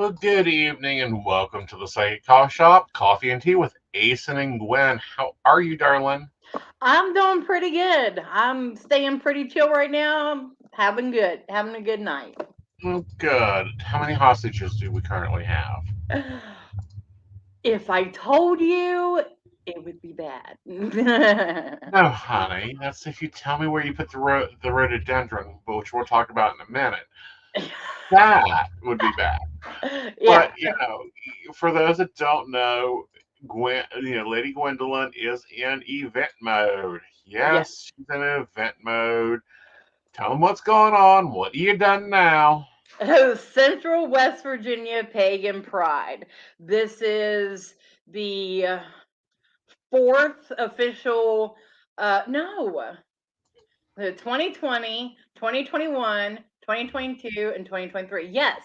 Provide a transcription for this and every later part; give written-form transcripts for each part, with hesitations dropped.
Well, good evening and welcome to the Psychic Coffee Shop, Coffee and Tea with Aeson and Gwen. How are you, darling? I'm doing pretty good. I'm staying pretty chill right now. Having a good night. Oh, good. How many hostages do we currently have? If I told you, it would be bad. No, honey. That's if you tell me where you put the rhododendron, which we'll talk about in a minute. That would be bad. Yeah. But for those that don't know, Lady Gwendolyn is in event mode. Yeah. Yes, she's in event mode. Tell them what's going on. What you done now? Central West Virginia Pagan Pride. This is the fourth official no, the 2020, 2021, 2022, and 2023. Yes.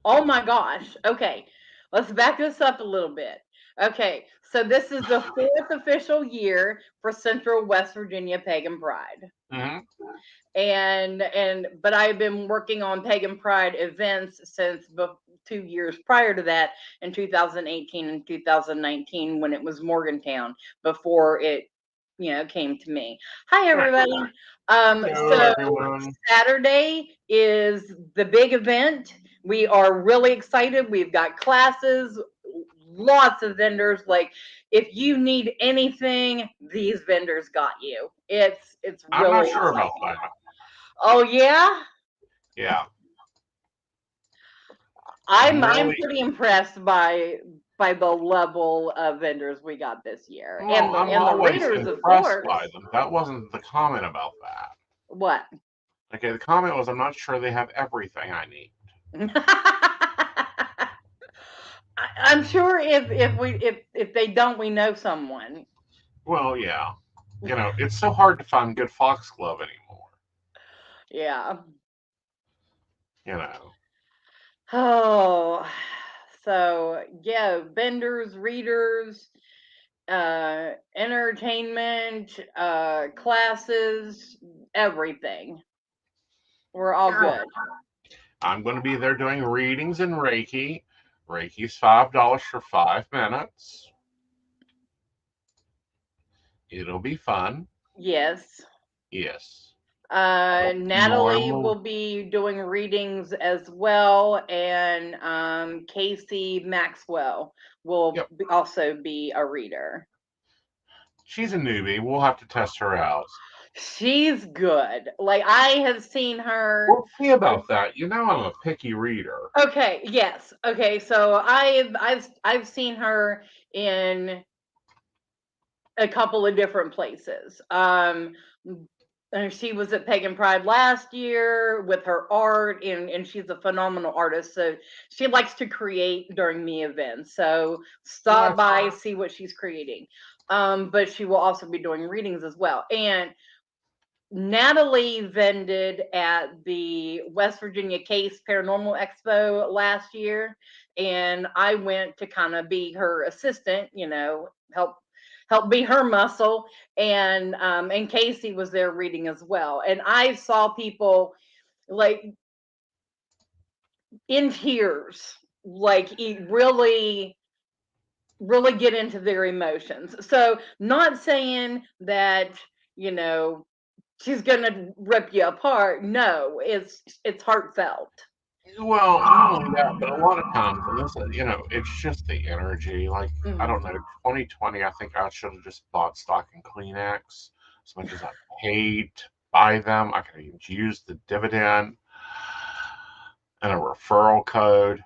Oh my gosh. Okay. Let's back this up a little bit. Okay. So this is the fourth official year for Central West Virginia Pagan Pride. Hmm. But I've been working on Pagan Pride events since 2 years prior to that in 2018 and 2019 when it was Morgantown before it came to me. Hi Right. everybody. Hello, So everyone. Saturday is the big event. We are really excited. We've got classes, lots of vendors. Like if you need anything, these vendors got you. It's I'm not really sure about exciting. that. Oh yeah, Yeah, I'm I'm really. pretty impressed by the level of vendors we got this year, Well, I'm and the always readers, of impressed course. by them. That wasn't the comment about that. What? Okay, the comment was, I'm not sure they have everything I need. I'm sure if they don't, we know someone. Well, yeah. It's so hard to find good foxglove anymore. Yeah. You know. Oh, so yeah, vendors, readers, entertainment, classes, everything. We're all Yeah. good. I'm going to be there doing readings in Reiki. Reiki's $5 for 5 minutes. It'll be fun. Yes. Yes. Natalie Normal. will be doing readings as well, and Casey Maxwell will Yep. also be a reader. She's a newbie. We'll have to test her out. She's good. Like I have seen her. We'll see about that. I'm a picky reader. Okay, yes. Okay, so I've seen her in a couple of different places. She was at Pagan Pride last year with her art, and she's a phenomenal artist. So she likes to create during the event. So Well, stop that's by, see what she's creating. But she will also be doing readings as well. And Natalie vended at the West Virginia Case Paranormal Expo last year, and I went to kind of be her assistant, help be her muscle. And Casey was there reading as well, and I saw people like in tears, like really really get into their emotions. So not saying that you know she's gonna rip you apart. No, it's heartfelt. well, not only that, but a lot of times, and it's just the energy. Like, I don't Mhm. know, 2020, I think I should have just bought stock in Kleenex as much as I paid to buy them. I could have used the dividend and a referral code.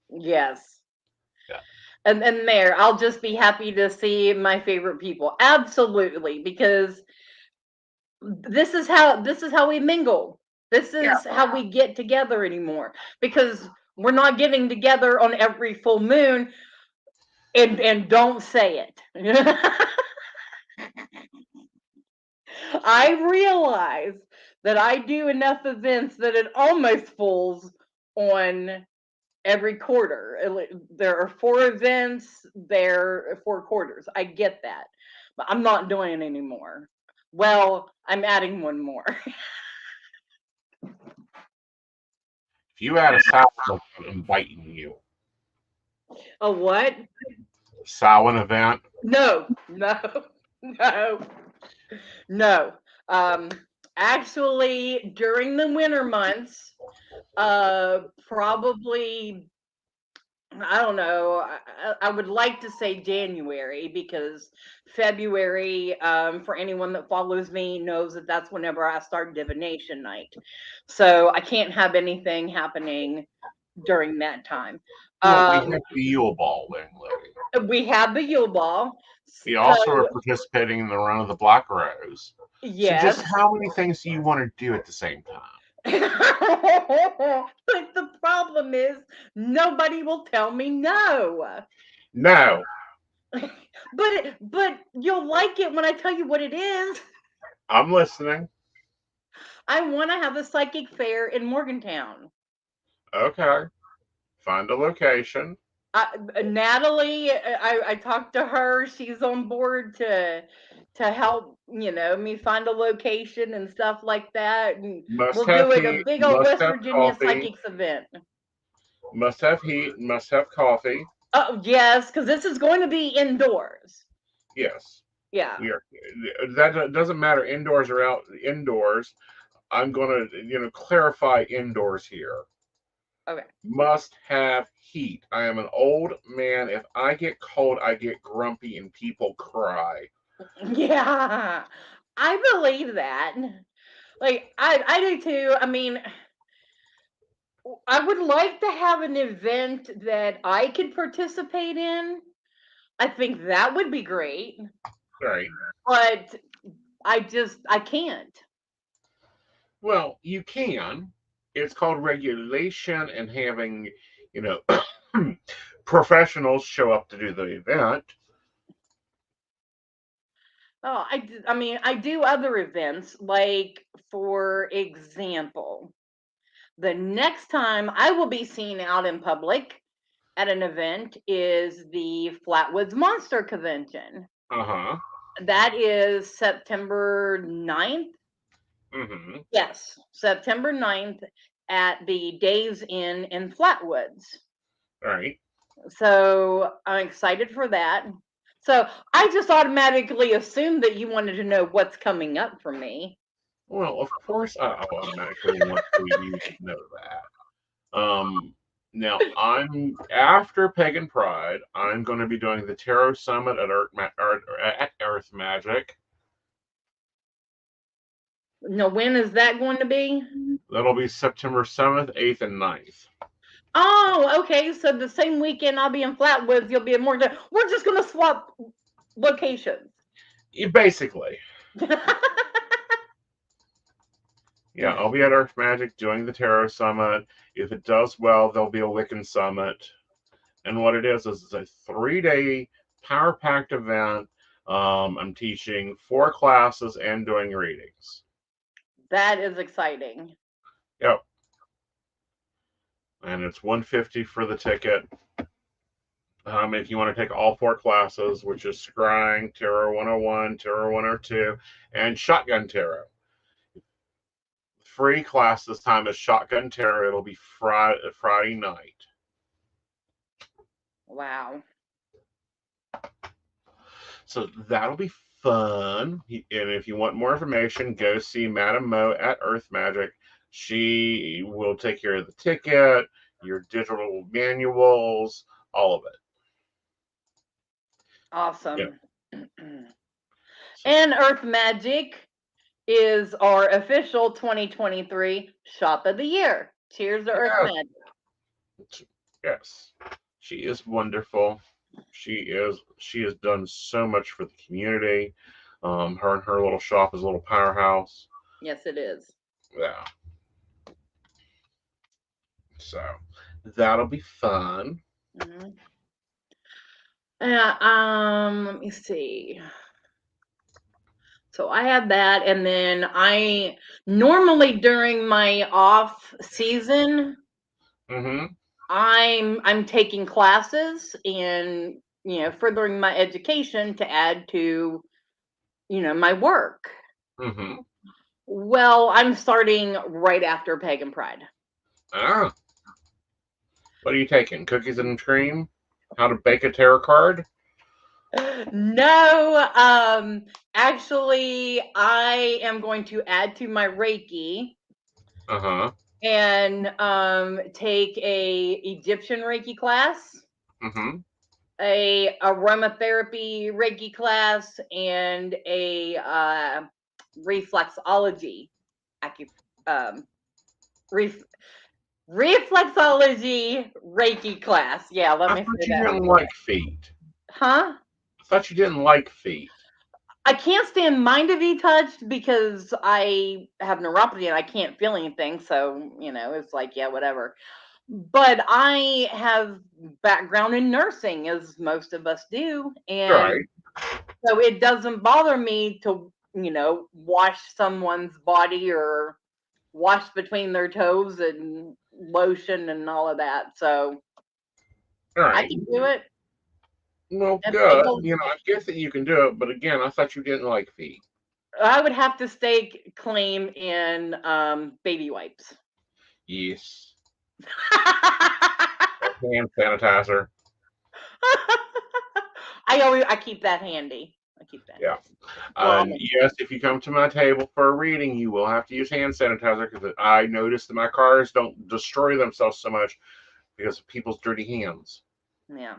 Yes. Yeah. And there, I'll just be happy to see my favorite people. Absolutely, because this is how we mingle. This Yeah. is how we get together anymore. Because we're not getting together on every full moon and don't say it. I realize that I do enough events that it almost falls on every quarter. There are 4 events, there are 4 quarters. I get that. But I'm not doing it anymore. Well, I'm adding one more. If you had a Samhain event, I'm biting you. A what? Samhain event. No, no, no, no. Um, Actually, during the winter months, probably I don't know. I would like to say January because February, for anyone that follows me, knows that that's whenever I start divination night. So I can't have anything happening during that time. Well, we Um, have the Yule Ball, young lady. we have the Yule Ball. We So, also are participating in the Run of the Black Rose. So, just yes. how many things do you want to do at the same time? But the problem is, nobody will tell me no. No, But you'll like it when I tell you what it is. I'm listening. I want to have a psychic fair in Morgantown. Okay, find a location. Natalie, I talked to her. She's on board to help, me find a location and stuff like that. And Must we'll have do it a heat, big old must West have Virginia coffee, psychics event. must have heat, must have coffee. Oh yes, because this is going to be indoors. Yes, Yeah. we are. That doesn't matter indoors or out indoors. I'm going to, clarify indoors here. Okay. Must have heat. I am an old man. If I get cold, I get grumpy and people cry. Yeah, I believe that. Like I do too. I mean, I would like to have an event that I could participate in. I think that would be great, Right. but I can't. Well, you can. It's called regulation and having, you know, professionals show up to do the event. Oh, I mean, I do other events. Like, for example, the next time I will be seen out in public at an event is the Flatwoods Monster Convention. Uh huh. That is September 9th. Mm-hmm. Yes, September 9th at the Days Inn in Flatwoods. Right. So I'm excited for that. So I just automatically assumed that you wanted to know what's coming up for me. Well, of course, I automatically want you to know that. Now I'm after Pagan Pride. I'm going to be doing the Tarot Summit at Earth Magic. Now, when is that going to be? That'll be September 7th, 8th, and 9th. Oh, okay. So the same weekend I'll be in Flatwoods, you'll be in Morgan. We're just going to swap locations. Basically. Yeah, I'll be at Earth Magic doing the Tarot Summit. If it does well, there'll be a Wiccan Summit. And what it is it's a 3-day power packed event. I'm teaching 4 classes and doing readings. That is exciting. Yep. And it's $150 for the ticket. If you want to take all 4 classes, which is Scrying, Tarot 101, Tarot 102, and Shotgun Tarot. Free class this time is Shotgun Tarot. It'll be Friday night. Wow. So that'll be fun. And if you want more information, go see Madam Mo at Earth Magic. She will take care of the ticket, your digital manuals, all of it. Awesome. Yeah. And Earth Magic is our official 2023 Shop of the Year. Cheers to Earth Magic. Yes. She is wonderful. She has done so much for the community. Her and her little shop is a little powerhouse. Yes, it is. Yeah. So that'll be fun. Mm-hmm. Let me see. So I have that, and then I normally during my off season, Mm-hmm. I'm taking classes and furthering my education to add to my work. Mm-hmm. Well, I'm starting right after Pagan Pride. Ah. What are you taking? Cookies and cream? How to bake a tarot card? No, actually, I am going to add to my Reiki Uh-huh. and take a Egyptian Reiki class, Mm-hmm. a aromatherapy Reiki class, and a reflexology um, ref- reflexology Reiki class. Yeah, let I me thought say you that didn't again. like feet. Huh? I thought you didn't like feet. I can't stand mine to be touched because I have neuropathy and I can't feel anything. So, it's like, yeah, whatever. But I have background in nursing, as most of us do. And Right. so it doesn't bother me to, wash someone's body or wash between their toes and lotion and all of that. So I Right. can do it. Well, And it good. goes, I guess that you can do it, but again, I thought you didn't like feet. I would have to stake claim in baby wipes. Yes. Hand sanitizer. I keep that handy. I keep that Yeah. handy. Well, And yes, if you come to my table for a reading, you will have to use hand sanitizer because I noticed that my cars don't destroy themselves so much because of people's dirty hands. yeah.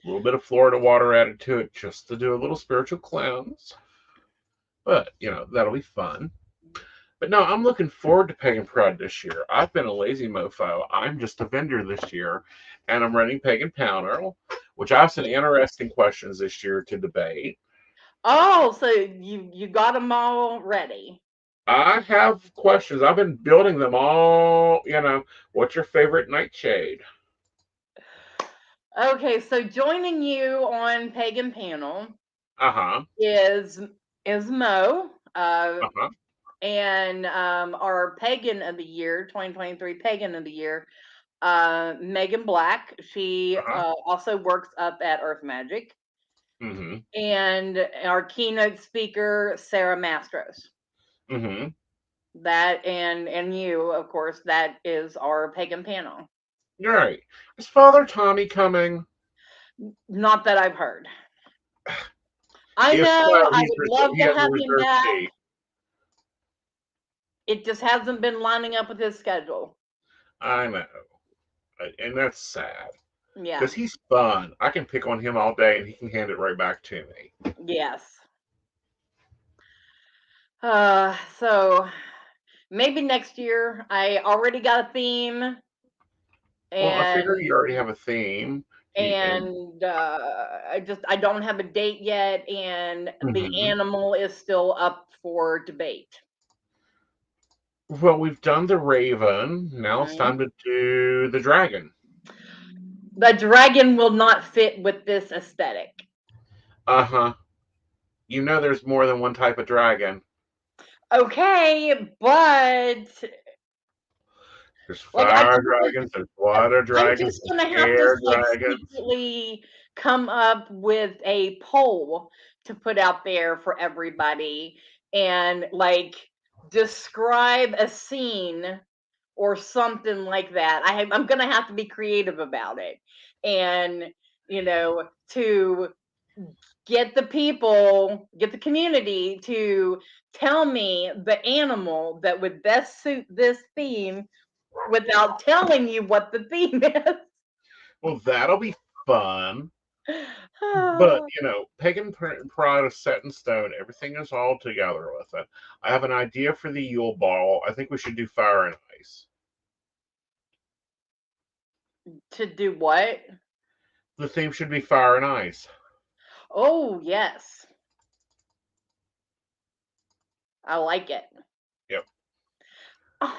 A little bit of Florida water added to it just to do a little spiritual cleanse. But, that'll be fun. But no, I'm looking forward to Pagan Pride this year. I've been a lazy mofo. I'm just a vendor this year, and I'm running Pagan Panel, which I have some interesting questions this year to debate. Oh, so you got them all ready. I have questions. I've been building them all. What's your favorite nightshade? Okay, so joining you on Pagan Panel Uh huh. is Mo, Uh huh. and our Pagan of the Year, 2023 Pagan of the Year, Megan Black. She Uh huh. also works up at Earth Magic, Mm-hmm. and our keynote speaker, Sarah Mastros. Mm-hmm. That and you, of course, that is our Pagan Panel. All right. Is Father Tommy coming? Not that I've heard. I If so, know I he's would love he to has a have him reserved back. seat. It just hasn't been lining up with his schedule. I know, and that's sad Yeah. because he's fun. I can pick on him all day, and he can hand it right back to me. Yes. So maybe next year. I already got a theme, Well, I figure and you already have a theme. And I don't have a date yet, and the mhm. animal is still up for debate. Well, we've done the Raven. Now it's Mhm. time to do the Dragon. The dragon will not fit with this aesthetic. Uh huh. There's more than one type of dragon. Okay, but There's like fire dragons, there's water I'm dragons, just there's gonna have to air like dragons. secretly come up with a poll to put out there for everybody and like describe a scene or something like that. I'm gonna have to be creative about it, and to get the community to tell me the animal that would best suit this theme without telling you what the theme is. Well, that'll be fun. But, Oh, Pagan Pride is set in stone. Everything is all together with it. I have an idea for the Yule Ball. I think we should do fire and ice. to do what? The theme should be fire and ice. Oh, yes. I like it. Yep. Oh,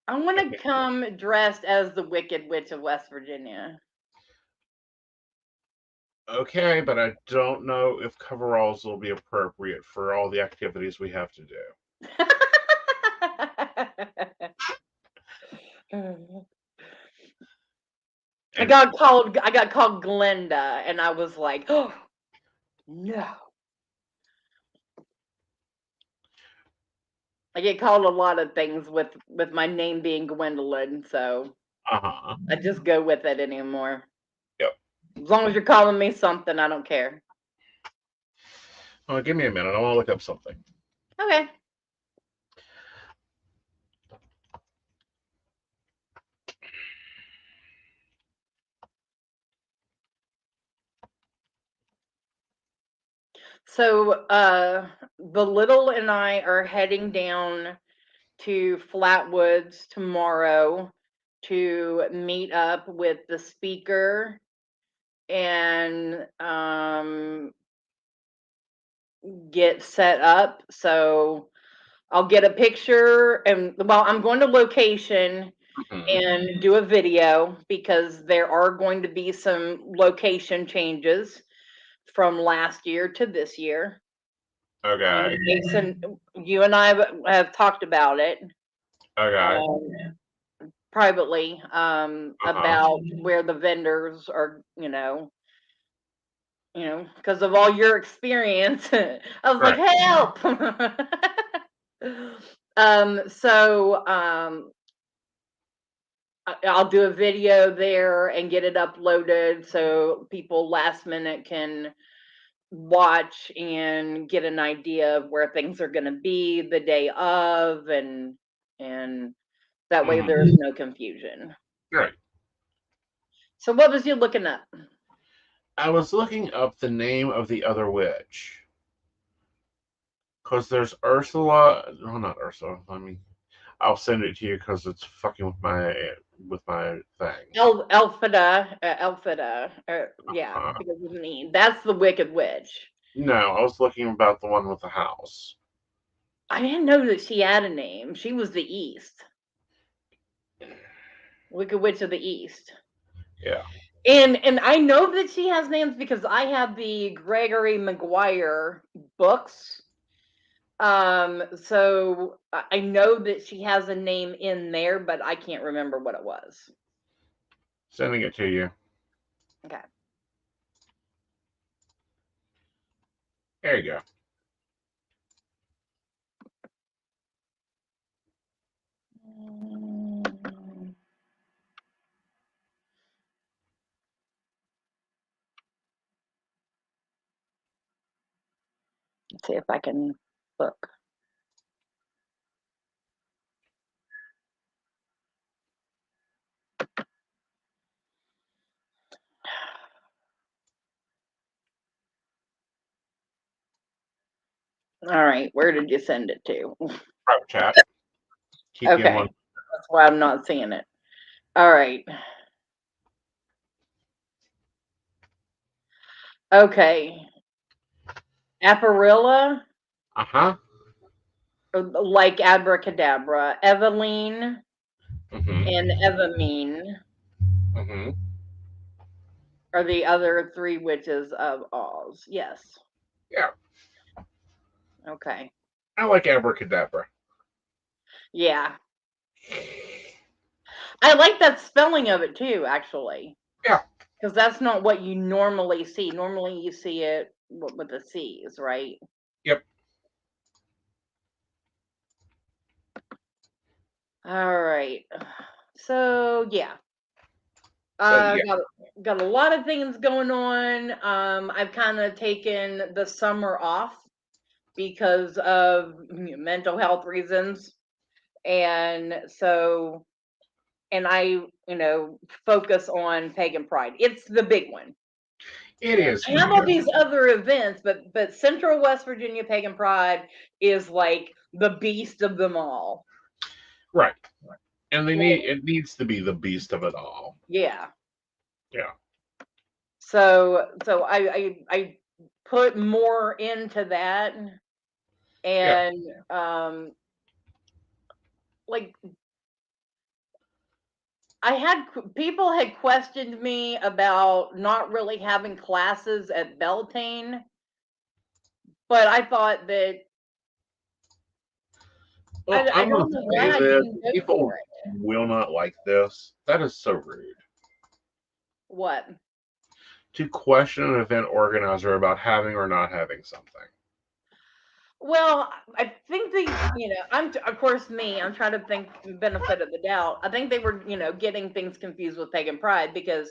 I want I to can't. come dressed as the Wicked Witch of West Virginia. Okay, but I don't know if coveralls will be appropriate for all the activities we have to do. And I got called Glenda, and I was like, oh no. I get called a lot of things with my name being Gwendolyn, so Uh-huh. I just go with it anymore. Yep. As long as you're calling me something, I don't care. Oh, give me a minute. I want to look up something. Okay. So, the little and I are heading down to Flatwoods tomorrow to meet up with the speaker and get set up. So I'll get a picture and well, I'm going to location Mhm. and do a video because there are going to be some location changes from last year to this year. Okay. And Aeson, you and I have talked about it Okay. um, privately Uh-huh. about where the vendors are, because of all your experience. I was like, Right. help. So I'll do a video there and get it uploaded so people last minute can watch and get an idea of where things are going to be the day of, and that way Mhm. there's no confusion. Right. So what was you looking up? I was looking up the name of the other witch. Because there's Ursula. No, not Ursula. I'll send it to you because it's fucking with my thing. Elphida, yeah, Uh, because of me. That's the Wicked Witch. no, I was looking about the one with the house. I didn't know that she had a name. She was the East, Wicked Witch of the East. Yeah. And I know that she has names because I have the Gregory Maguire books. So I know that she has a name in there, but I can't remember what it was. Sending it to you. Okay. There you go. Let's see if I can look. All right, where did you send it to? Private chat. TPM Okay, one. that's why I'm not seeing it. All right. Okay. Aparilla, Uh-huh. like abracadabra. Eveline and Mm-hmm. Evamine Mm-hmm. are the other three witches of Oz. Yes. Yeah. Okay. I like abracadabra. Yeah. I like that spelling of it too, actually, Yeah. because that's not what you normally see. Normally, you see it with the C's, right? Yep. All right. So yeah, So yeah. got a lot of things going on. I've kind of taken the summer off because of mental health reasons, and so and I focus on pagan pride. It's the big one. It is I have all huge. these other events, but Central West Virginia Pagan Pride is like the beast of them all. Right. And Like, it needs to be the beast of it all. yeah. Yeah. So I put more into that, Yeah. and like people had questioned me about not really having classes at Beltane, but I thought that Well, I I'm going don't to know say why I this. didn't go People for it. will not like this. That is so rude. What? To question an event organizer about having or not having something. Well, think of course me, I'm trying to think benefit of the doubt. I think they were, getting things confused with Pagan Pride because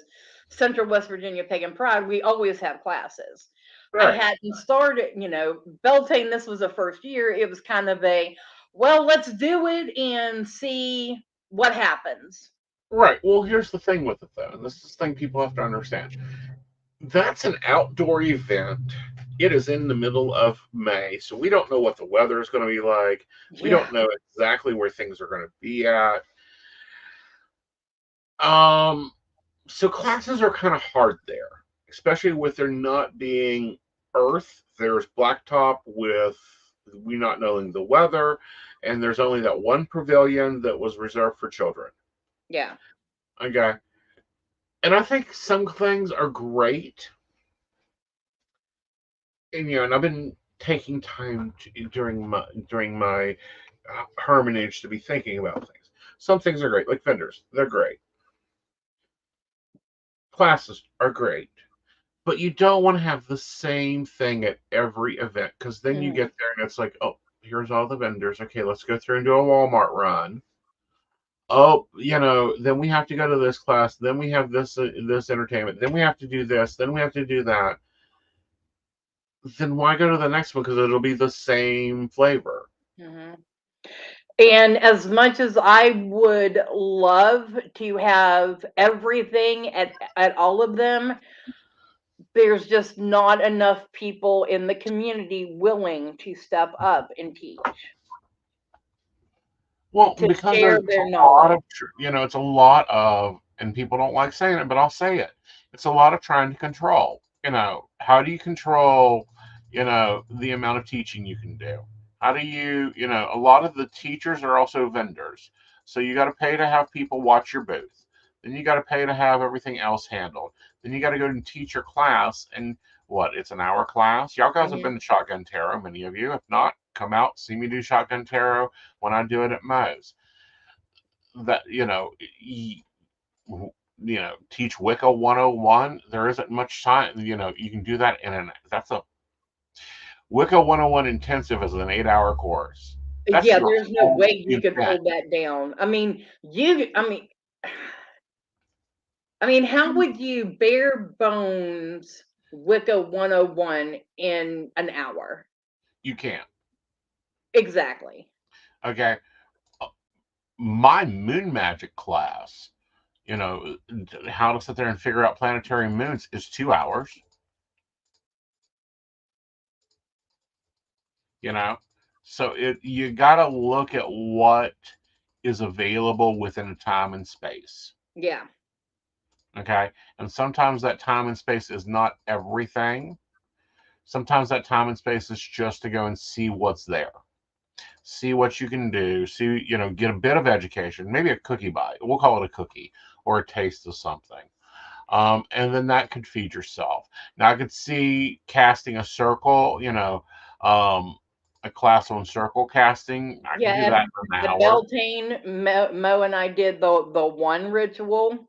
Central West Virginia Pagan Pride, we always have classes. I Right. hadn't started, Beltane, this was the first year. It was kind of well, let's do it and see what happens. Right. Well, here's the thing with it, though. And this is the thing people have to understand. That's an outdoor event. It is in the middle of May, so we don't know what the weather is going to be like. We Yeah. don't know exactly where things are going to be at. Um, so classes are kind of hard there, especially with there not being Earth. There's Blacktop with we not knowing the weather, and there's only that one pavilion that was reserved for children. Yeah. Okay, and I think some things are great, and and I've been taking time during my hermitage to be thinking about things. Some things are great, like vendors. They're great. Classes are great. But you don't want to have the same thing at every event because then you Mhm. get there and it's like, oh, here's all the vendors. Okay, let's go through and do a Walmart run. Oh, then we have to go to this class. Then we have this entertainment. Then we have to do this. Then we have to do that. Then why go to the next one? Because it'll be the same flavor. Mhm. And as much as I would love to have everything at all of them, there's just not enough people in the community willing to step up and teach, Well, to because share there's their a lot knowledge. of, it's a lot of, and people don't like saying it, but I'll say it. It's a lot of trying to control. How do you control, the amount of teaching you can do? How do a lot of the teachers are also vendors. So you got to pay to have people watch your booth. Then you got to pay to have everything else handled. Then you got to go and teach your class. And what? It's an hour class. Y'all guys have Hmm. been to Shotgun Tarot, many of you. If not, come out, see me do Shotgun Tarot when I do it at Moe's. That teach Wicca 101. There isn't much time. You can do that in an that's a Wicca 101 intensive is an 8-hour course. That's Yeah, your there's no whole way you could event. pull that down. How would you bare bones Wicca 101 in an hour? You can't. Exactly. Okay. My moon magic class, how to sit there and figure out planetary moons is 2 hours. you know so you got to look at what is available within a time and space. Yeah. Okay, and sometimes that time and space is not everything. Sometimes that time and space is just to go and see what's there, see what you can do, see, get a bit of education, maybe a cookie bite, we'll call it a cookie, or a taste of something. And then that could feed yourself. Now I could see casting a circle, a class on circle casting. I can Yeah, do that and in an the hour. Beltane, Mo and I did the one ritual,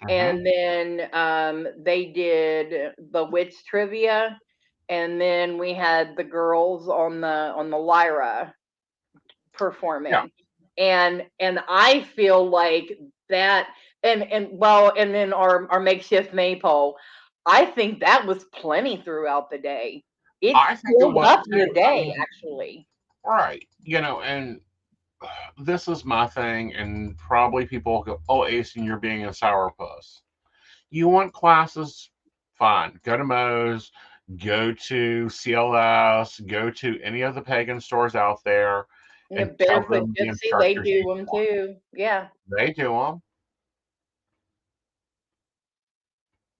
Hmm. and then they did the witch trivia, and then we had the girls on the lyra Yeah. performing, and I feel like that, and then our makeshift maypole. I think that was plenty throughout the day. It I think it filled was up the too. I day, mean, actually. right. And this is my thing, and probably people go, oh, Aeson, you're being a sourpuss. You want classes? Fine. Go to Moe's, go to CLS, go to any of the pagan stores out there The and tell Barefoot them the Gypsy, they instructors do you them want. too. Yeah, They do them.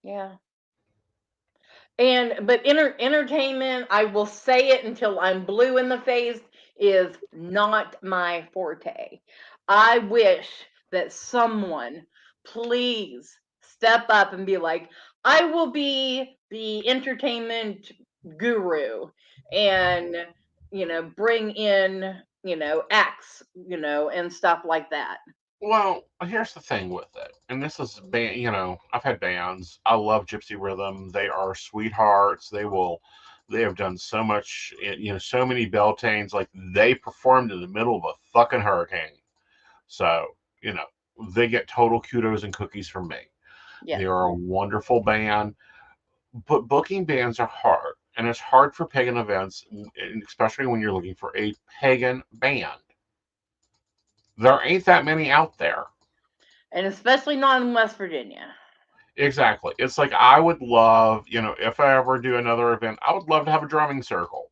yeah. And but entertainment, I will say it until I'm blue in the face, is not my forte. I wish that someone please step up and be like, I will be the entertainment guru and bring in, acts, and stuff like that. Well, here's the thing with it, and this is band. I've had bands. I love Gypsy Rhythm. They are sweethearts. They will. They have done so much, so many Beltanes. Like they performed in the middle of a fucking hurricane. So, you know, they get total kudos and cookies from me. Yes. They are a wonderful band, but booking bands are hard. And it's hard for pagan events, especially when you're looking for a pagan band. There ain't that many out there. And especially not in West Virginia. Exactly. It's like I would love, if I ever do another event, I would love to have a drumming circle.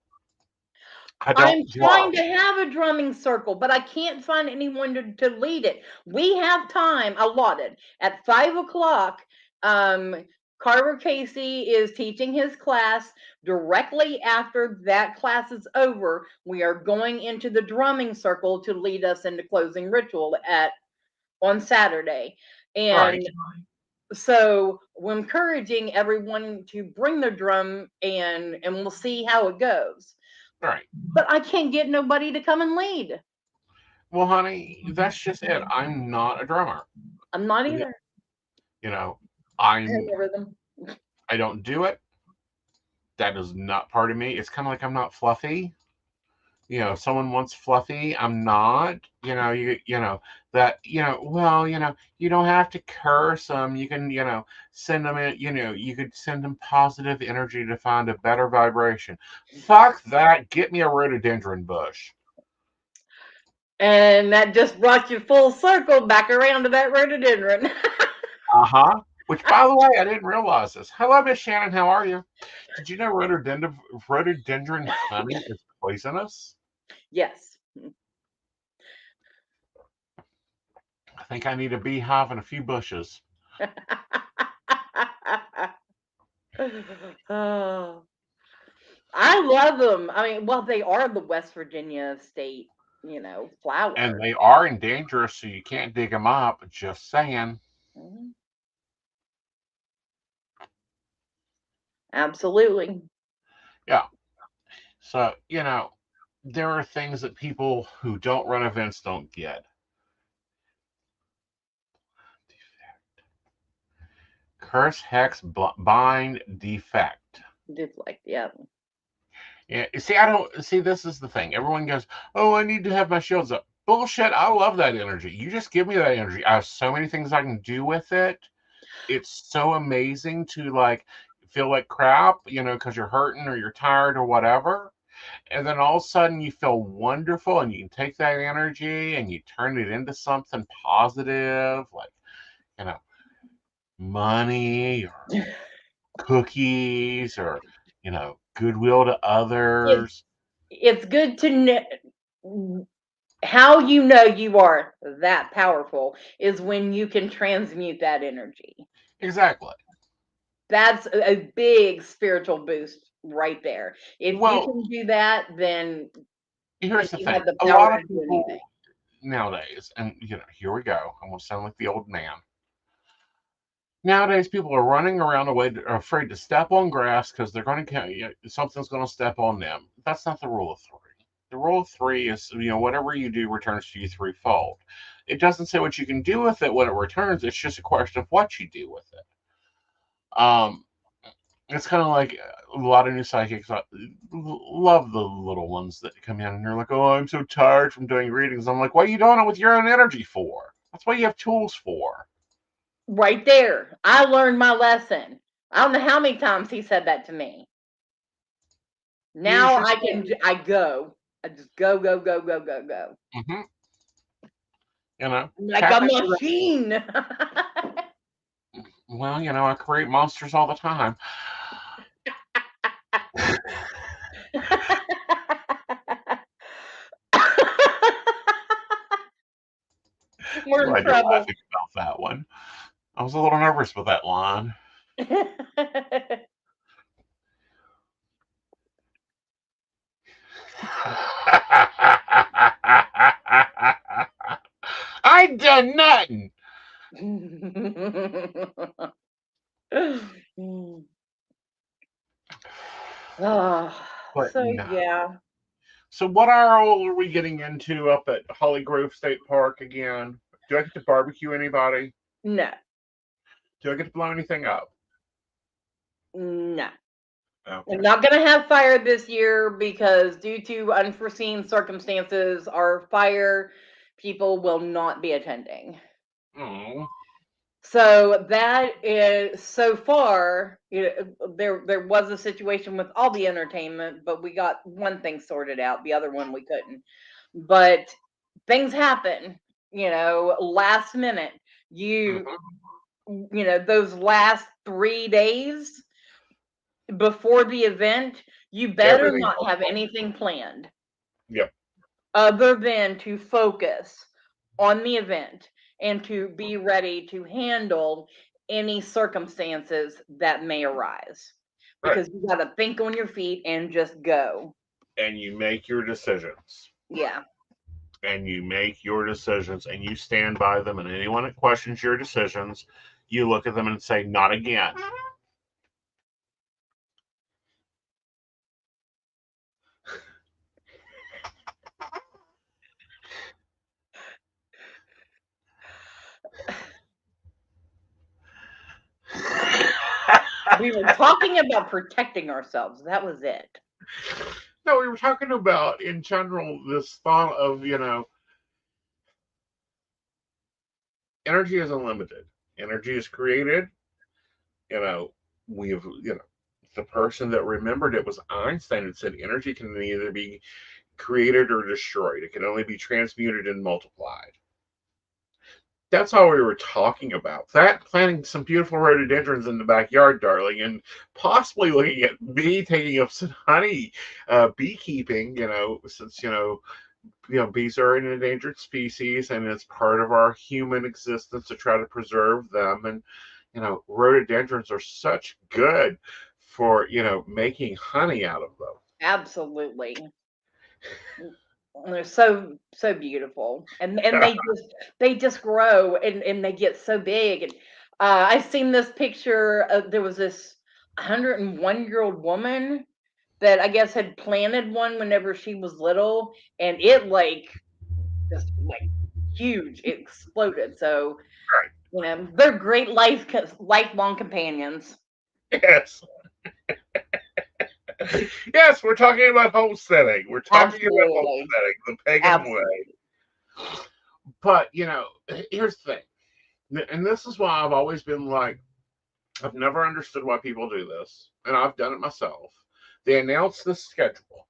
I I'm don't trying drum. to have a drumming circle, but I can't find anyone to lead it. We have time allotted at 5 o'clock. Carver Casey is teaching his class. Directly after that class is over, we are going into the drumming circle to lead us into closing ritual on Saturday. Right. And so we're encouraging everyone to bring their drum and we'll see how it goes. Right. But I can't get nobody to come and lead. Well, honey, that's just it. I'm not a drummer. I'm not You either. know, I have I'm no rhythm. I don't do it. That is not part of me. It's kind of like I'm not fluffy. If someone wants fluffy, I'm not. That, well, you don't have to curse them. You can, send them in, you could send them positive energy to find a better vibration. Fuck that. Get me a rhododendron bush. And that just brought you full circle back around to that rhododendron. Uh-huh. Which, by the way, I didn't realize this. Hello, Miss Shannon. How are you? Did you know rhododendron honey is poisonous? Yes. I think I need a beehive and a few bushes. Oh, I love them. I mean, well, they are the West Virginia state, And flower. they are endangered, so you can't dig them up. Just saying. Mhm. Absolutely. Yeah. So, there are things that people who don't run events don't get. Curse, hex, bind, defect. Deflect, yeah. Yeah, see, I don't see. This is the thing. Everyone goes, "Oh, I need to have my shields up." Bullshit. I love that energy. You just give me that energy. I have so many things I can do with it. It's so amazing to like feel like crap, because you're hurting or you're tired or whatever. And then all of a sudden you feel wonderful and you can take that energy and you turn it into something positive, like, you know, money or cookies or, goodwill to It's others. it's good to know how you know you are that powerful is when you can transmute that energy. Exactly. That's a big spiritual boost right there. If you Well, can do that, then here's the you have thing. the A power lot of to do anything. people nowadays, and here we go. I'm gonna sound like the old man. Nowadays, people are running around afraid to step on grass because they're going to something's going to step on them. That's not the rule of three. The rule of three is whatever you do returns to you threefold. It doesn't say what you can do with it when it returns. It's just a question of what you do with it. Um, it's kind of like a lot of new psychics love the little ones that come in and they're like, "Oh, I'm so tired from doing readings." I'm like, "What are you doing it with your own energy for? That's what you have tools for." Right there. I learned my lesson. I don't know how many times he said that to me. Use Now your I go. I just go, go, go, go, go, go. hmm Like a tap into that. machine. Well, I create monsters all the time. We're in Glad you're trouble. laughing about that one. I was a little nervous with that line. I done nothing. Oh, But so no. yeah, So what are we getting into up at Holly Grove State Park again? Do I get to barbecue anybody? no, Do I get to blow anything up? no. We're Okay. not going to have fire this year because, due to unforeseen circumstances, our fire people will not be attending. Oh. So that is, so far, there was a situation with all the entertainment, but we got one thing sorted out. The other one we couldn't. But things happen, last minute. You Mhm. you know those last 3 days before the event, you better Everything not falls have apart. anything planned Yep. other than to focus on the event and to be ready to handle any circumstances that may arise, Right. because you got to think on your feet and just go. And you make your decisions. Yeah, And you make your decisions and you stand by them. And anyone that questions your decisions, you look at them and say, not again. we were talking about protecting ourselves. That was it. No, we were talking about in general this thought of, energy is unlimited. Energy is created. You know, we've, the person that remembered it was Einstein and said energy can either be created or destroyed. It can only be transmuted and multiplied. That's all we were talking about. That, planting some beautiful rhododendrons in the backyard, darling, and possibly looking at me taking up some honey beekeeping. Since bees are an endangered species, and it's part of our human existence to try to preserve them. And rhododendrons are such good for making honey out of them. Absolutely. They're so beautiful, and they just grow, and they get so big. And I've seen this picture. There was this 101-year-old woman that I guess had planted one whenever she was little, and it just huge. It exploded. So they're great lifelong companions. Yes. Yes, we're talking about homesteading. We're talking about Absolutely, homesteading the pagan way. absolutely. But here's the thing, and this is why I've always been like, I've never understood why people do this, and I've done it myself. They announce the schedule,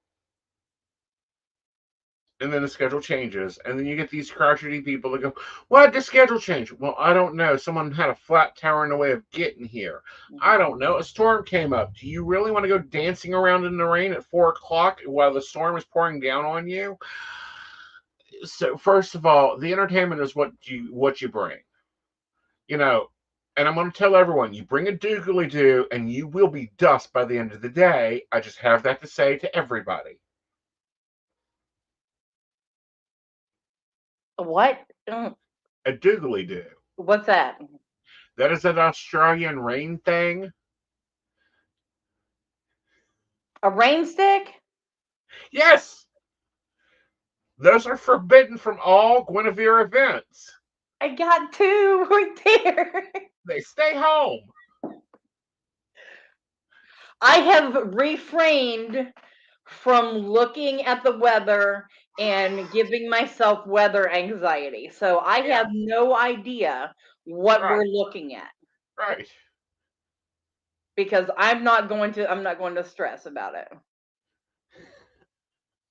and then the schedule changes, and then you get these crotchety people that go, "Why did the schedule change?" Well, I don't know. Someone had a flat tire in the way of getting here. I Mhm. don't know. A storm came up. Do you really want to go dancing around in the rain at 4 o'clock while the storm is pouring down on you? So, first of all, the entertainment is what you bring. You know, and I'm going to tell everyone, you bring a doogly doo, and you will be dust by the end of the day. I just have that to say to everybody. What? Mm, A doogly doo. what's that? That is an Australian rain thing. A rain stick? Yes, those are forbidden from all Guinevere events. I got two right there. They stay home. I have refrained from looking at the weather and giving myself weather anxiety. So I Yeah, have no idea what right, we're looking at, right. because I'm not going to stress about it.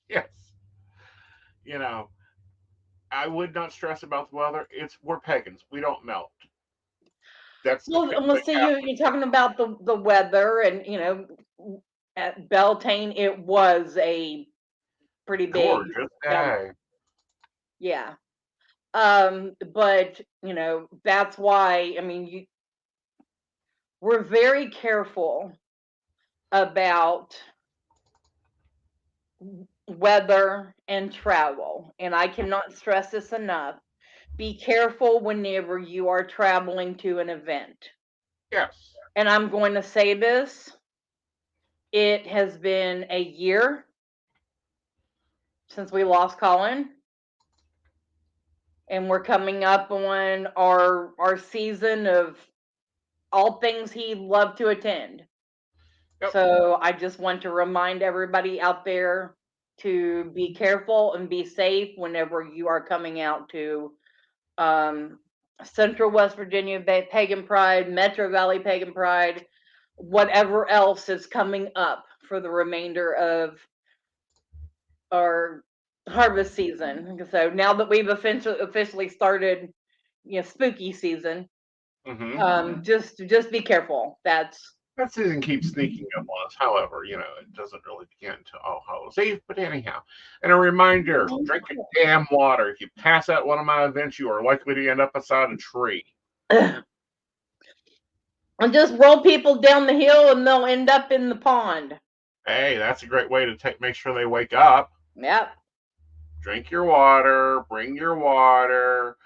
Yes. You know, I would not stress about the weather. We're pagans. We don't melt. That's the Well, see, Catholic you're thing. talking about the weather, and at Beltane it was a pretty big, Gorgeous um, day. yeah. But that's why, I mean, we're very careful about weather and travel, and I cannot stress this enough. Be careful whenever you are traveling to an event. Yes. And I'm going to say this, it has been a year since we lost Colin, and we're coming up on our season of all things he loved to attend. Yep. So I just want to remind everybody out there to be careful and be safe whenever you are coming out to um, Central West Virginia Pagan Pride, Metro Valley Pagan Pride, whatever else is coming up for the remainder of our harvest season. So now that we've officially started, spooky season, just be careful. That's That season keeps sneaking up on us. However, it doesn't really begin until All Hallows Eve. But anyhow, and a reminder: drink your damn water. If you pass out one of my events, you are likely to end up beside a tree. and just roll people down the hill, and they'll end up in the pond. Hey, that's a great way to make sure they wake up. Yep. Drink your water. Bring your water.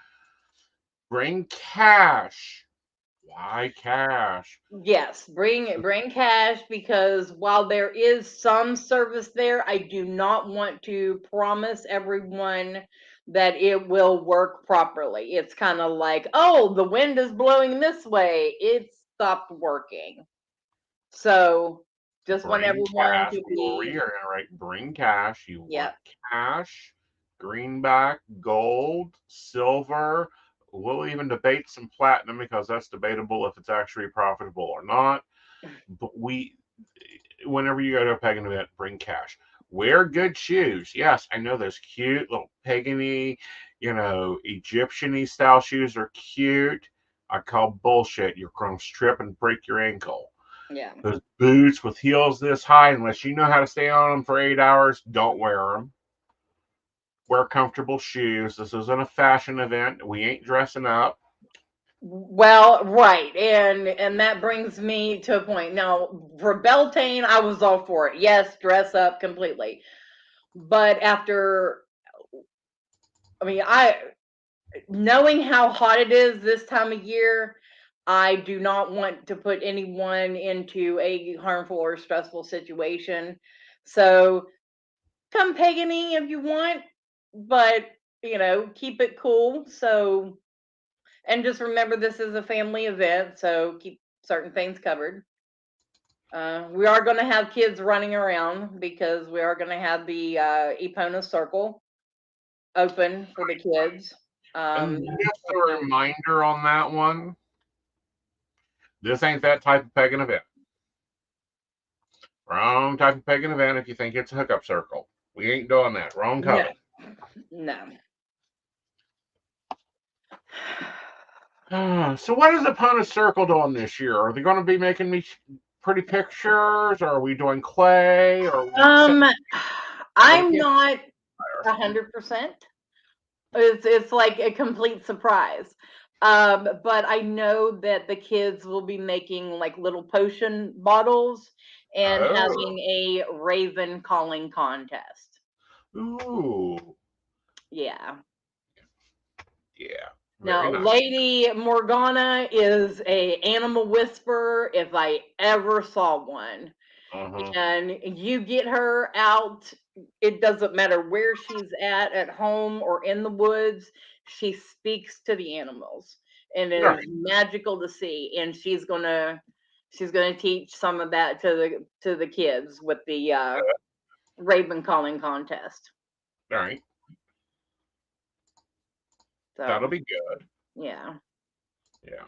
Bring cash. Why cash? Yes, bring cash, because while there is some service there, I do not want to promise everyone that it will work properly. It's kind of like, oh, the wind is blowing this way. It stopped working. So just want Bring everyone cash. to We will be, reiterate. Bring cash. You want yep. cash, greenback, gold, silver. We'll even debate some platinum because that's debatable if it's actually profitable or not. But whenever you go to a pagan event, bring cash. Wear good shoes. Yes, I know those cute little pagany, Egyptian-y style shoes are cute. I call bullshit. You're going to trip and break your ankle. Yeah. Those boots with heels this high, unless you know how to stay on them for 8 hours, don't wear them. Wear comfortable shoes. This isn't a fashion event. We ain't dressing up. Well, right, and that brings me to a point. Now, for Beltane, I was all for it. Yes, dress up completely. But knowing how hot it is this time of year, I do not want to put anyone into a harmful or stressful situation. So come pagany if you want, but keep it cool. So, and just remember, this is a family event, so keep certain things covered. We are going to have kids running around because we are going to have the Epona Circle open for the kids. And just a reminder on that one, this ain't that type of pagan event. Wrong type of pagan event if you think it's a hookup circle. We ain't doing that. Wrong coven. No. So what is Epona Circle doing this year? Are they going to be making me pretty pictures? Or are we doing clay? Or I'm not 100%. It's like a complete surprise. But I know that the kids will be making like little potion bottles and having a raven calling contest. Ooh. Yeah. Yeah. Very Now, nice. Lady Morgana is a animal whisperer if I ever saw one. And you get her out, it doesn't matter where she's at home or in the woods, she speaks to the animals, and it is magical to see. And she's gonna teach some of that to the kids with the raven calling contest. All right. So That'll be good. yeah. Yeah.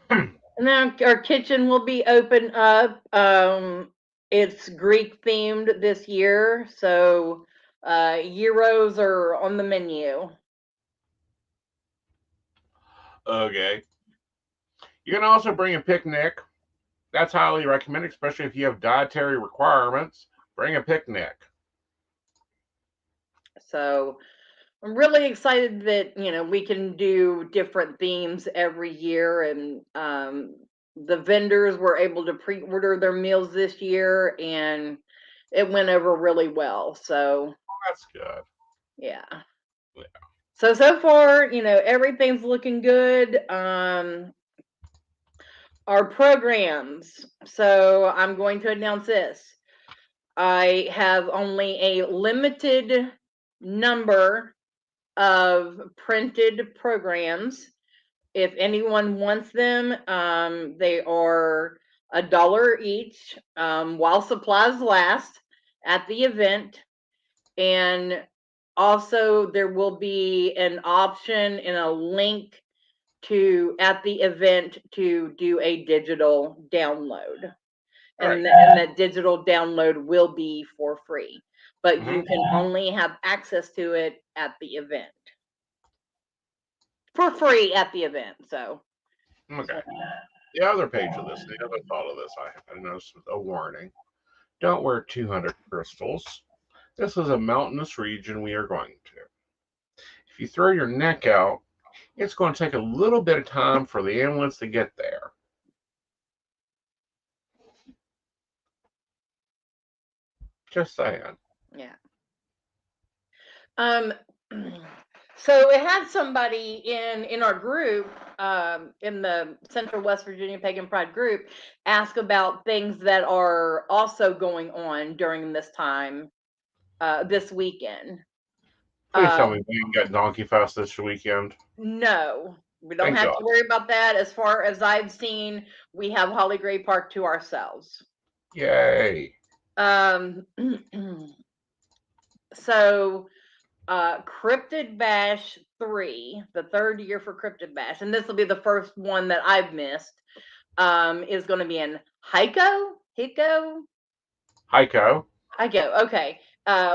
And then our kitchen will be open up. It's Greek themed this year, so gyros are on the menu. Okay. You can also bring a picnic. That's highly recommended, especially if you have dietary requirements. Bring a picnic. So I'm really excited that we can do different themes every year, and the vendors were able to pre-order their meals this year, and it went over really well. So That's good. yeah. Yeah. So far, everything's looking good. Our programs. So I'm going to announce this. I have only a limited number of printed programs. If anyone wants them, they are $1 each, while supplies last at the event. And also there will be an option and a link to at the event to do a digital download. Right. And that digital download will be for free, but you Hmm. can only have access to it at the event for free at the event. So Okay. The other page of this, the other thought of this, I noticed with a warning: don't wear 200 crystals. This is a mountainous region we are going to. If you throw your neck out, it's going to take a little bit of time for the ambulance to get there. Just saying. yeah. Um, so it had somebody in our group, in the Central West Virginia Pagan Pride group, ask about things that are also going on during this time, this weekend. Please tell me we can get Donkey Fest this weekend. No, we don't Thank have God. to worry about that. As far as I've seen, we have Holly Gray Park to ourselves. Yay. Um, so Cryptid Bash 3, the third year for Cryptid Bash, and this will be the first one that I've missed, is going to be in Hico, okay,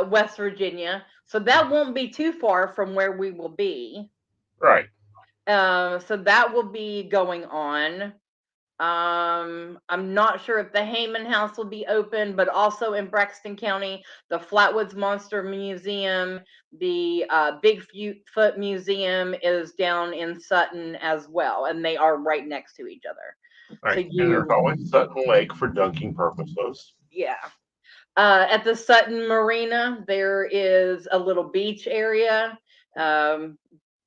West Virginia. So that won't be too far from where we will be. Right. So that will be going on. I'm not sure if the Heyman House will be open, but also in Braxton County, the Flatwoods Monster Museum, the Bigfoot Museum is down in Sutton as well, and they are right next to each other. Right. So And there's always Sutton Lake for dunking purposes. yeah. At the Sutton Marina, there is a little beach area.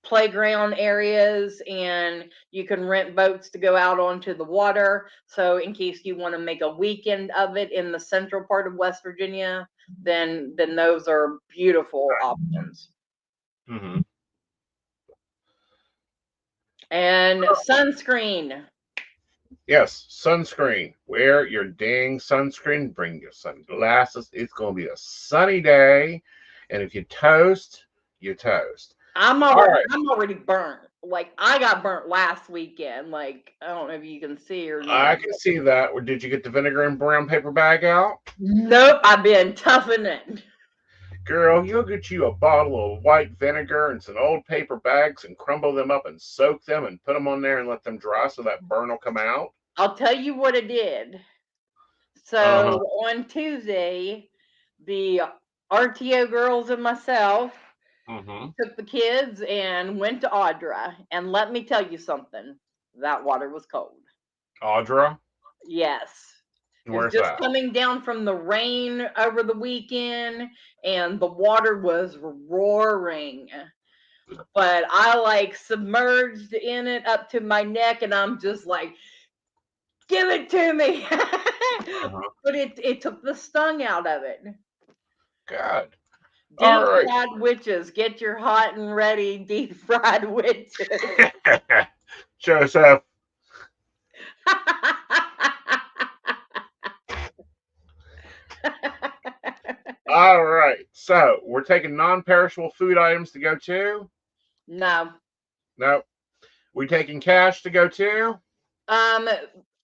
Playground areas, and you can rent boats to go out onto the water. So in case you want to make a weekend of it in the central part of West Virginia, then those are beautiful options. Mm-hmm. And sunscreen. Yes, sunscreen. Wear your dang sunscreen. Bring your sunglasses. It's going to be a sunny day. And if you toast, you toast. I'm All right. already burnt. Like I got burnt last weekend. Like I don't know if you can see or I not. can see that. Or did you get the vinegar and brown paper bag out? Nope, I've been toughing it. Girl, you'll get you a bottle of white vinegar and some old paper bags and crumble them up and soak them and put them on there and let them dry so that burn will come out. I'll tell you what it did. Uh-huh. So on Tuesday, the RTO girls and myself Mm-hmm. took the kids and went to Audra. And let me tell you something, that water was cold. Audra, Yes. It was where's just that? coming down from the rain over the weekend, and the water was roaring. But I like submerged in it up to my neck, and I'm just like, give it to me. Uh-huh. But it took the stung out of it. God. All Deep right. fried witches, get your hot and ready deep fried witches. Joseph. All right. So we're taking non-perishable food items to go to. No. Nope. We taking cash to go to. Um,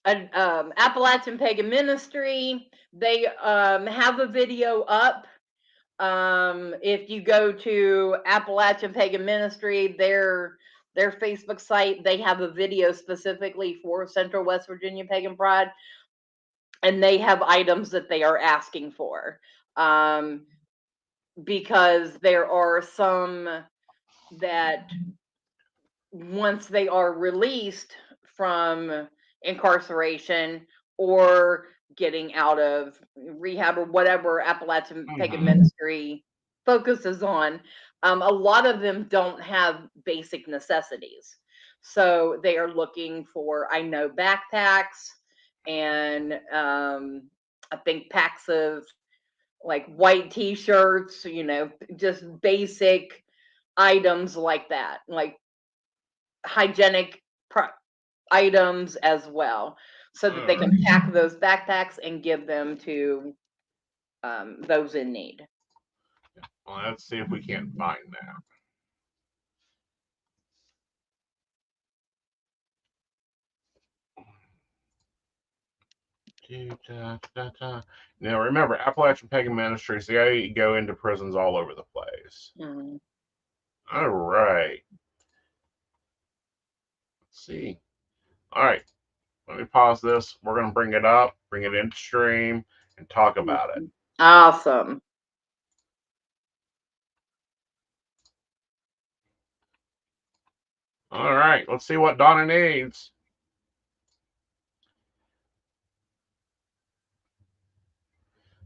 Appalachian Pagan Ministry, they have a video up. If you go to Appalachian Pagan Ministry, their Facebook site, they have a video specifically for Central West Virginia Pagan Pride, and they have items that they are asking for. Because there are some that once they are released from incarceration or getting out of rehab or whatever Appalachian Pagan Mm-hmm. Ministry focuses on, a lot of them don't have basic necessities. So they are looking for, I know, backpacks and I think packs of like white t-shirts, just basic items like that, like hygienic items as well. so that they can pack those backpacks and give them to those in need. Well, let's see if we can't find that. Now, remember, Appalachian Pagan Ministries, they go into prisons all over the place. Mm-hmm. All right. Let's see. All right. Let me pause this. We're going to bring it up, bring it into stream, and talk about it. Awesome. All right. Let's see what Donna needs.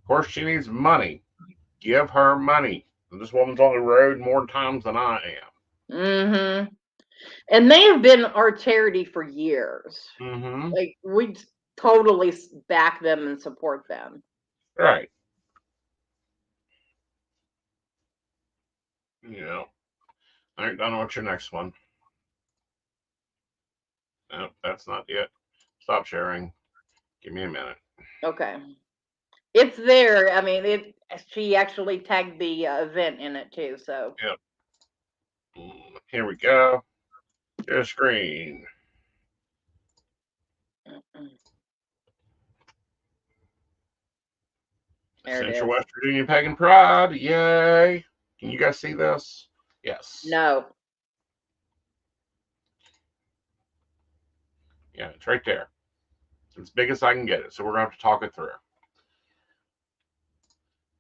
Of course, she needs money. Give her money. This woman's on the road more times than I am. Mm-hmm. And they have been our charity for years. Mm-hmm. Like, we totally back them and support them. Right. Yeah. All right, Donna, what's your next one? No, that's not it. Stop sharing. Give me a minute. Okay. It's there. I mean, she actually tagged the event in it too. So. Yep. Here we go. Share screen. There it Central is. West Virginia Pagan Pride. Yay. Can you guys see this? Yes. No. Yeah, it's right there. It's as big as I can get it. So we're going to have to talk it through.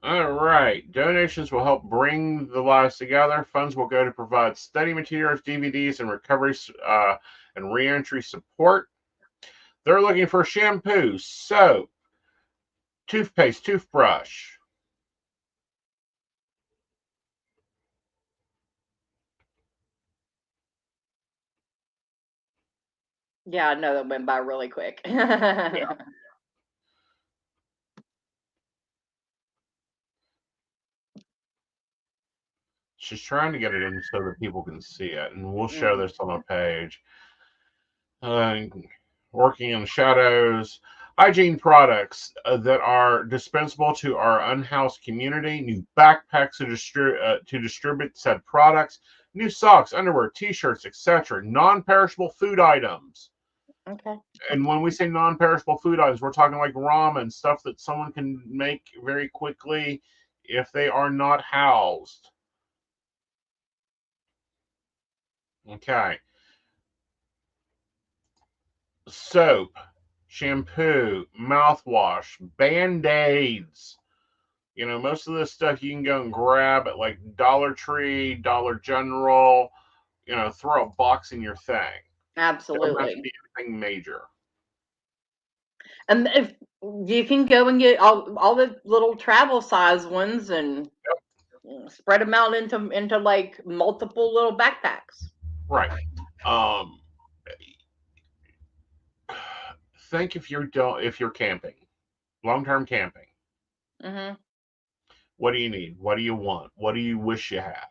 All right. Donations will help bring the lives together. Funds will go to provide study materials, DVDs, and recovery and reentry support. They're looking for shampoo, soap, toothpaste, toothbrush. Yeah, I know that went by really quick. Yeah. She's trying to get it in so that people can see it, and we'll show this on the page. Working in the shadows, hygiene products that are dispensable to our unhoused community, new backpacks to distribute said products, new socks, underwear, t-shirts, etc., non-perishable food items. Okay. And when we say non-perishable food items, we're talking like ramen, stuff that someone can make very quickly if they are not housed. Okay. Soap, shampoo, mouthwash, band-aids. You know, most of this stuff you can go and grab at like Dollar Tree, Dollar General, you know, throw a box in your thing. Doesn't have to Absolutely. be anything major. And if you can go and get all the little travel size ones and spread them out into like multiple little backpacks. Right. Um think if you're camping, long-term camping. Mm-hmm. What do you need? What do you want? What do you wish you had?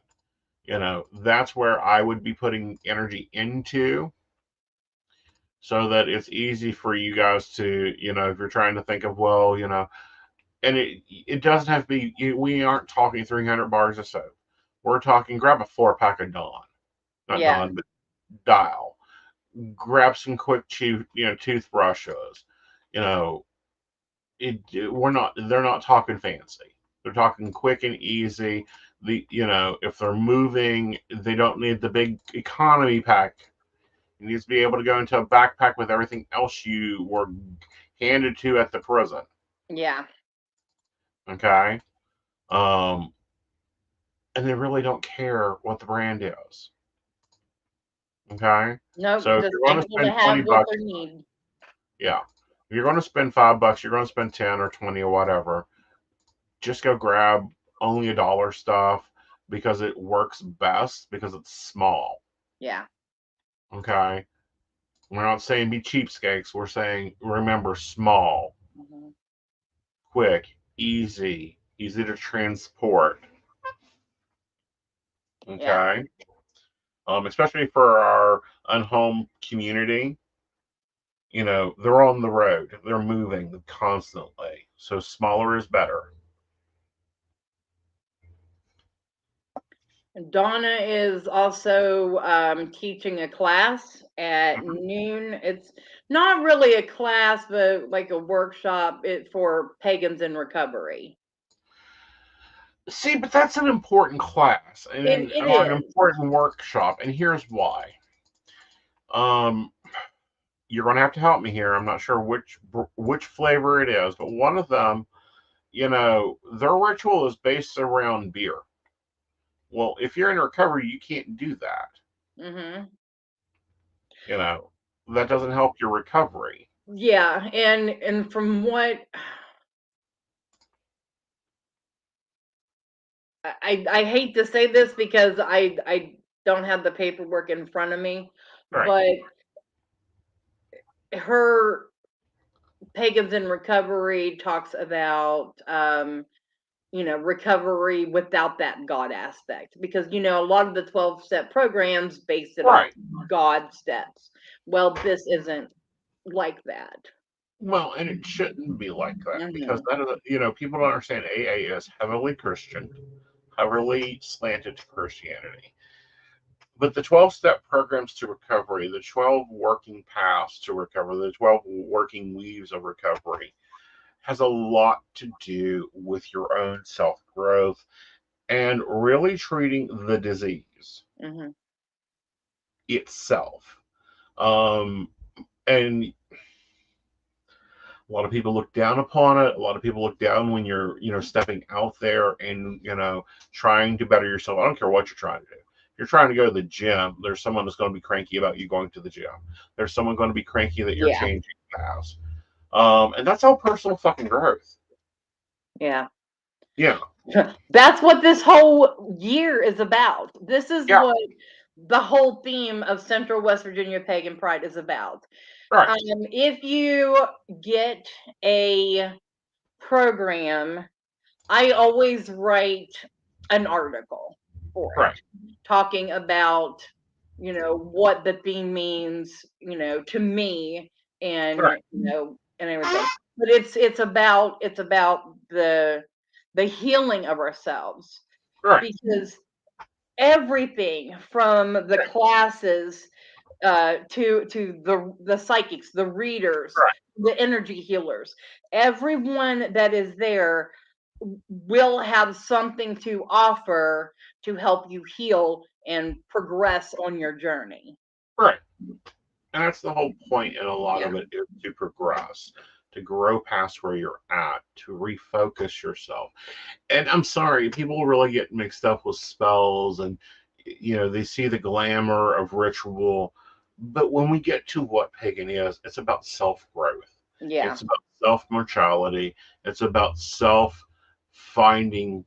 You know, that's where I would be putting energy into so that it's easy for you guys to, you know, if you're trying to think of, well, you know, and it doesn't have to be, we aren't talking 300 bars of soap. We're talking grab a 4-pack of Dawn, not Yeah. Dawn, but Dial. Grab some quick toothbrushes. You know, they're not talking fancy. They're talking quick and easy. If they're moving, they don't need the big economy pack. You need to be able to go into a backpack with everything else you were handed to at the prison. Yeah. Okay. Um, and they really don't care what the brand is. Okay. Nope. So if Just you're going to thankful to spend 20 have what bucks, they need. yeah. If you're going to spend $5, you're going to spend 10 or 20 or whatever. Just go grab only $1 stuff because it works best because it's small. Yeah. Okay. We're not saying be cheapskates. We're saying remember small, Mm-hmm. quick, easy to transport. Yeah. Okay. Especially for our unhomed community. You know, they're on the road, they're moving constantly. So smaller is better. Donna is also teaching a class at Mhm. noon. It's not really a class, but like a workshop for pagans in recovery. See, but that's an important class It and it or an is. important workshop, and here's why. Um, you're going to have to help me here. I'm not sure which flavor it is, but one of them, you know, their ritual is based around beer. Well, if you're in recovery, you can't do that. Hmm. You know, that doesn't help your recovery. Yeah, and from what I hate to say this because I don't have the paperwork in front of me, Right, but her Pagans in Recovery talks about recovery without that God aspect, because a lot of the 12-step programs base it off right. God steps. Well, this isn't like that. Well, and it shouldn't be like that because Hmm. that is, you know, people don't understand AA is heavily Christian, heavily slanted to Christianity. But the 12 step programs to recovery, the 12 working paths to recovery, the 12 working weaves of recovery has a lot to do with your own self growth and really treating the disease Hmm. itself. Um, and a lot of people look down upon it. A lot of people look down when you're, you know, stepping out there and, you know, trying to better yourself. I don't care what you're trying to do. If you're trying to go to the gym, there's someone that's going to be cranky about you going to the gym. There's someone going to be cranky that you're Yeah, changing paths. And that's all personal fucking growth. yeah. Yeah, That's what this whole year is about. This is yeah, what the whole theme of Central West Virginia Pagan Pride is about. right, If you get a program, I always write an article for right, it, talking about, what the theme means, to me, and right, and everything. But it's about the healing of ourselves, right, because everything from the classes to the psychics, the readers, right, the energy healers, everyone that is there will have something to offer to help you heal and progress on your journey. right. And that's the whole point in a lot Yeah. of it is to progress, to grow past where you're at, to refocus yourself. And I'm sorry, people really get mixed up with spells and, you know, they see the glamour of ritual. But when we get to what pagan is, it's about self growth, Yeah. it's about self mortality, it's about self finding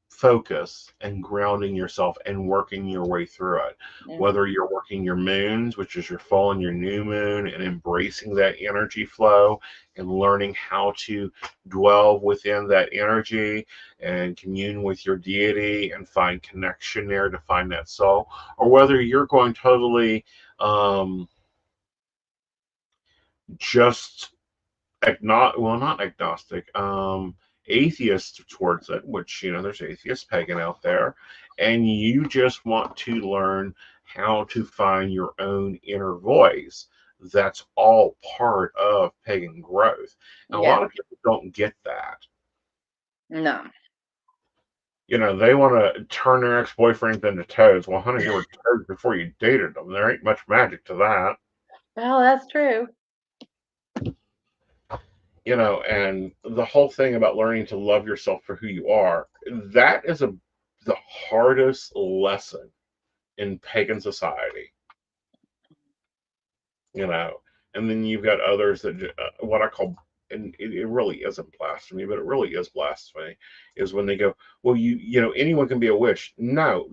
focus and grounding yourself and working your way through it. Hmm. Whether you're working your moons, which is your full and your new moon, and embracing that energy flow and learning how to dwell within that energy and commune with your deity and find connection there to find that soul, or whether you're going totally just not agnostic, atheist towards it, which, you know, there's atheist pagan out there, and you just want to learn how to find your own inner voice. That's all part of pagan growth. And a Yeah. lot of people don't get that. No. You know, they want to turn their ex-boyfriends into toads. Well, honey, they were toads before you dated them. There ain't much magic to that. Well, that's true. You know, and the whole thing about learning to love yourself for who you are, that is the hardest lesson in pagan society. You know, and then you've got others that what I call, and it really isn't blasphemy, but it really is blasphemy, is when they go, well, you know, anyone can be a witch. No,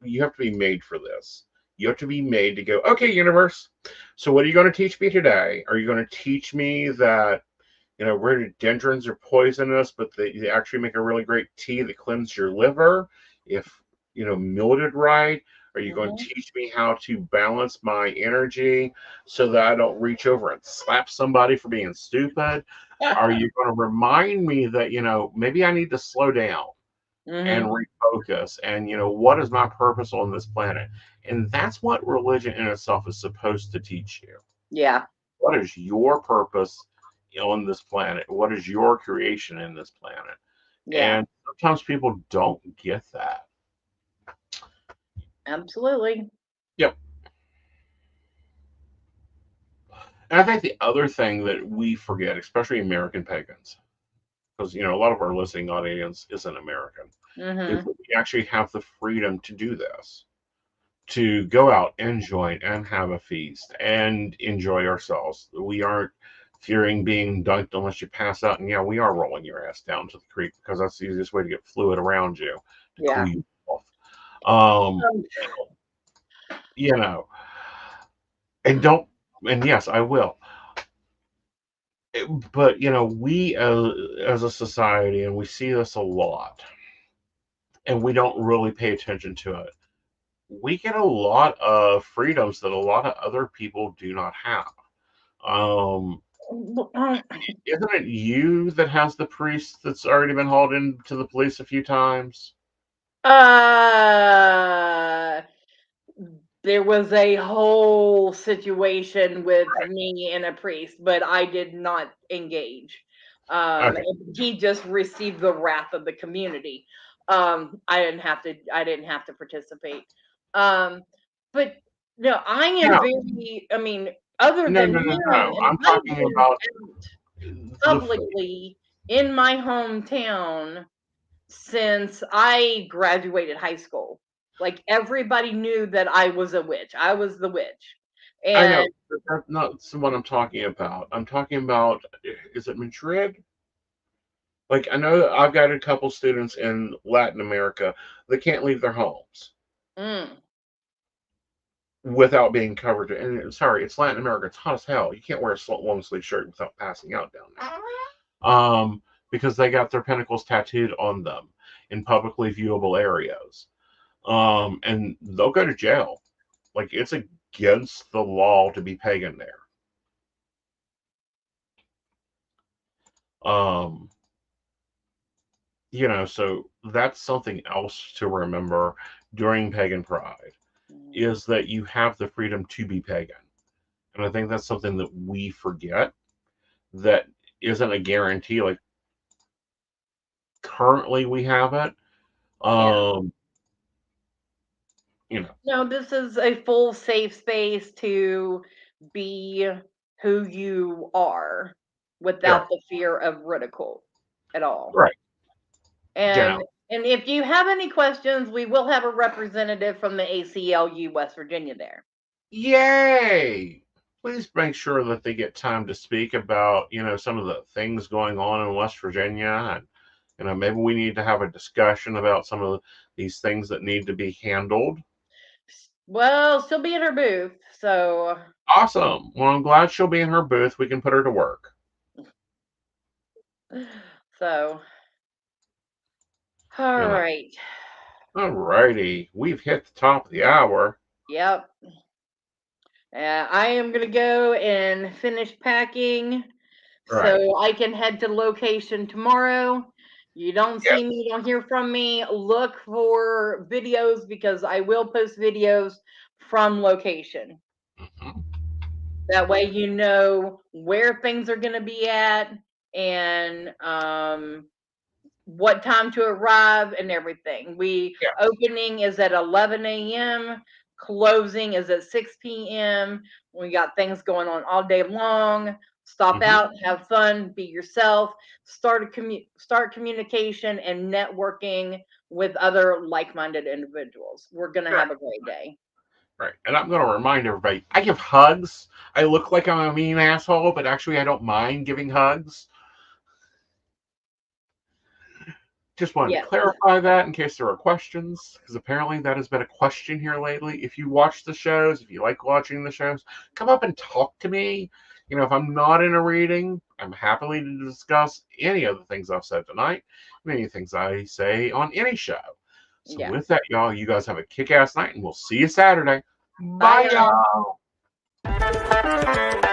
you have to be made for this. You have to be made to go, okay, universe, so what are you going to teach me today? Are you going to teach me that, you know, rhododendrons are poisonous, but they actually make a really great tea that cleanses your liver? If mildred right? Are you going to Mhm. teach me how to balance my energy so that I don't reach over and slap somebody for being stupid? Are you going to remind me that, maybe I need to slow down and Mhm. refocus? And, what is my purpose on this planet? And that's what religion in itself is supposed to teach you. Yeah. What is your purpose on this planet? What is your creation in this planet? Yeah. And sometimes people don't get that. Absolutely. Yep. And I think the other thing that we forget, especially American pagans, because a lot of our listening audience isn't American, is Mhm. that we actually have the freedom to do this, to go out and join and have a feast and enjoy ourselves. We aren't fearing being dunked unless you pass out. And yeah, we are rolling your ass down to the creek because that's the easiest way to get fluid around you to cool Yeah. you off. Um, Um, you know, and don't, and yes, I will. But we as a society, and we see this a lot, and we don't really pay attention to it. We get a lot of freedoms that a lot of other people do not have. Um, um, isn't it you that has the priest that's already been hauled into the police a few times? uh, there was a whole situation with Right. me and a priest, but I did not engage. Okay. He just received the wrath of the community. I didn't have to participate. Um, but no, I am Yeah. very. I mean, other No, than no, no, him, no. and I'm I've talking been about out the faith. publicly in my hometown since I graduated high school. Like everybody knew that I was a witch. I was the witch. I And know, but that's not what I'm talking about. I'm talking about, is it Madrid? Like, I know I've got a couple students in Latin America that can't leave their homes mm, without being covered. And sorry, it's Latin America. It's hot as hell. You can't wear a long sleeve shirt without passing out down there. Because they got their pentacles tattooed on them in publicly viewable areas. And they'll go to jail. Like, it's against the law to be pagan there. Um, so that's something else to remember during pagan pride, mm, is that you have the freedom to be pagan. And I think that's something that we forget, that isn't a guarantee. Like, currently we have it. yeah. Um, you know, No, this is a full safe space to be who you are yeah, without the fear of ridicule at all. right. You And know, and if you have any questions, we will have a representative from the ACLU West Virginia there. yay! Please make sure that they get time to speak about, some of the things going on in West Virginia. And, maybe we need to have a discussion about some of these things that need to be handled. Well, she'll be in her booth, so Awesome. Well, I'm glad she'll be in her booth. We can put her to work. so all You know. right. All righty. We've hit the top of the hour. Yep. I am gonna go and finish packing Right. so I can head to location tomorrow. You don't Yes. see me, you don't hear from me. Look for videos because I will post videos from location. Mhm. That way you know where things are gonna be at and what time to arrive and everything. We Yes. opening is at 11 a.m. Closing is at 6 p.m. We got things going on all day long. Stop Hmm. out, have fun, be yourself, start communication and networking with other like-minded individuals. We're gonna Right. have a great day. Right. And I'm going to remind everybody, I give hugs. I look like I'm a mean asshole, but actually, I don't mind giving hugs. Just wanted to Yes. clarify that in case there are questions, because apparently that has been a question here lately. If you watch the shows, if you like watching the shows, come up and talk to me. If I'm not in a reading, I'm happily to discuss any of the things I've said tonight, many things I say on any show. So Yeah. with that, y'all, you guys have a kick-ass night, and we'll see you Saturday. Bye, Bye, y'all. y'all.